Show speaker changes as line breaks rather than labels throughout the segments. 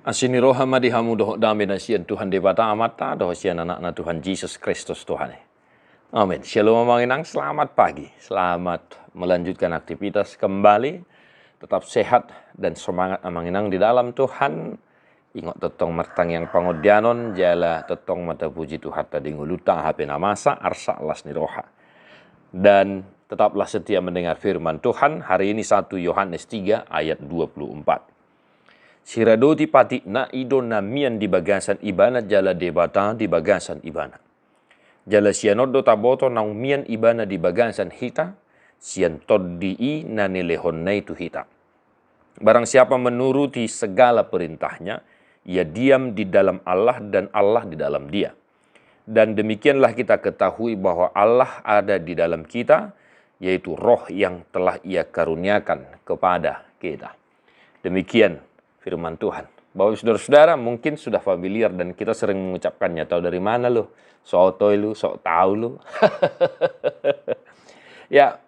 Asini roha madihamu doh dame na sian Tuhan debata amata doh sian anak na Tuhan Yesus Kristus Tuhan. Amin. Shalom manginang, selamat pagi. Selamat melanjutkan aktivitas kembali. Tetap sehat dan semangat manginang di dalam Tuhan. Ingat tetong martang yang pangodianon jala tetong mata puji Tuhan tadi nguluta hape namasa arsa las ni roha. Dan tetaplah setia mendengar firman Tuhan. Hari ini 1 Yohanes 3 ayat 24. Siradoti pati na ido na mian di bagasan ibana jala debata di bagasan ibana. Jala sianodo taboto na mian ibana di bagasan hita, sian toddi na nilehon na itu hita. Barang siapa menuruti segala perintahnya, ia diam di dalam Allah dan Allah di dalam dia. Dan demikianlah kita ketahui bahwa Allah ada di dalam kita, yaitu roh yang telah ia karuniakan kepada kita. Demikian firman Tuhan. Bapak saudara-saudara mungkin sudah familiar dan kita sering mengucapkannya. Tahu dari mana lu? Sotoy lu, sok tahu lu. Ya,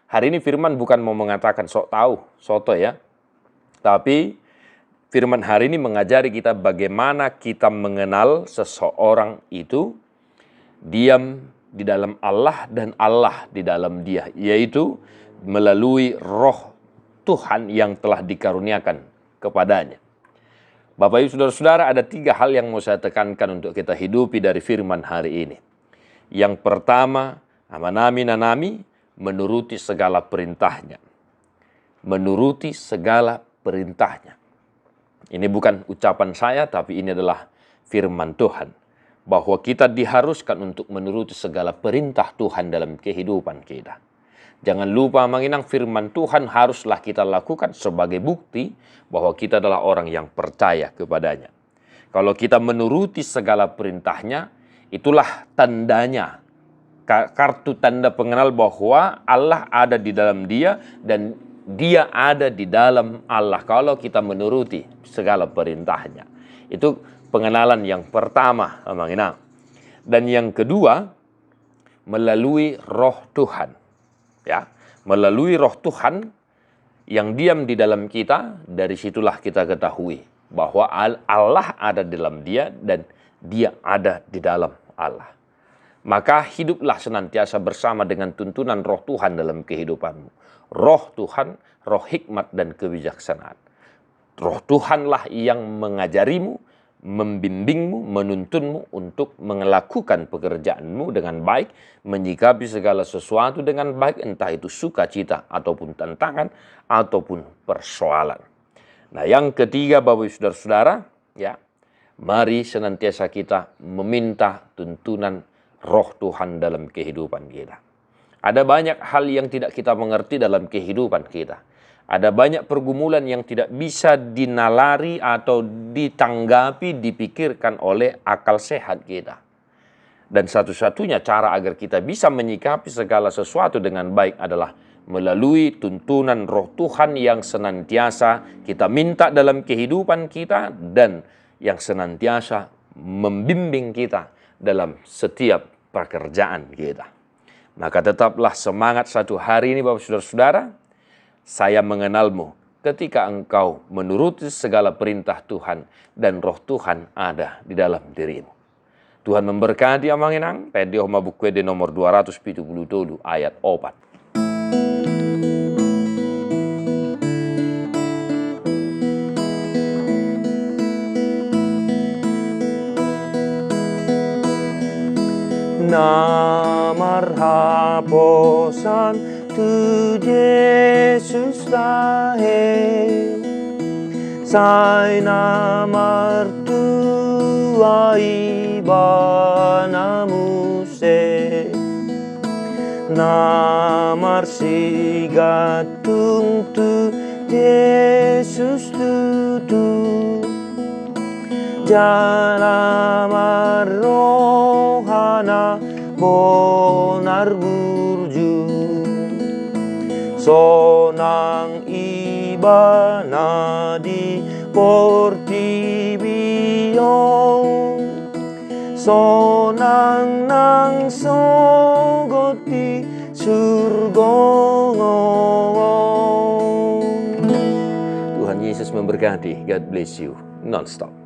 hari ini firman bukan mau mengatakan sok tahu, soto ya. Tapi firman hari ini mengajari kita bagaimana kita mengenal seseorang itu diam di dalam Allah dan Allah di dalam dia, yaitu melalui roh Tuhan yang telah dikaruniakan kepadanya. Bapak Ibu saudara-saudara, ada 3 hal yang mau saya tekankan untuk kita hidupi dari firman hari ini. Yang pertama, amanami menuruti segala perintahnya. Menuruti segala perintahnya. Ini bukan ucapan saya, tapi ini adalah firman Tuhan. Bahwa kita diharuskan untuk menuruti segala perintah Tuhan dalam kehidupan kita. Jangan lupa menginang firman Tuhan haruslah kita lakukan sebagai bukti bahwa kita adalah orang yang percaya kepadanya. Kalau kita menuruti segala perintahnya, itulah tandanya. Kartu tanda pengenal bahwa Allah ada di dalam dia dan dia ada di dalam Allah. Kalau kita menuruti segala perintahnya. Itu pengenalan yang pertama, menginang. Dan yang kedua, melalui roh Tuhan. Ya, melalui roh Tuhan yang diam di dalam kita, dari situlah kita ketahui bahwa Allah ada di dalam dia dan dia ada di dalam Allah. Maka hiduplah senantiasa bersama dengan tuntunan roh Tuhan dalam kehidupanmu. Roh Tuhan, roh hikmat dan kebijaksanaan. Roh Tuhanlah yang mengajarimu, membimbingmu, menuntunmu untuk melakukan pekerjaanmu dengan baik, menyikapi segala sesuatu dengan baik, entah itu sukacita ataupun tantangan ataupun persoalan. Nah, yang ketiga Bapak Ibu saudara-saudara, ya, mari senantiasa kita meminta tuntunan roh Tuhan dalam kehidupan kita. Ada banyak hal yang tidak kita mengerti dalam kehidupan kita. Ada banyak pergumulan yang tidak bisa dinalari atau ditanggapi, dipikirkan oleh akal sehat kita. Dan satu-satunya cara agar kita bisa menyikapi segala sesuatu dengan baik adalah melalui tuntunan roh Tuhan yang senantiasa kita minta dalam kehidupan kita dan yang senantiasa membimbing kita dalam setiap pekerjaan kita. Maka tetaplah semangat satu hari ini Bapak saudara-saudara. Saya mengenalmu ketika engkau menuruti segala perintah Tuhan dan roh Tuhan ada di dalam dirimu. Tuhan memberkati amanginang. Pedio mabukwe di nomor 277 ayat 4. Namar haposan tu Yesus dahe sai namar tua ibana muse namar sigatung tu Yesus tutu jalamar rohana bonar burju sonang ibana di portibio sonang nang sogoti surgongo. Tuhan Yesus memberkati. God bless you. nonstop.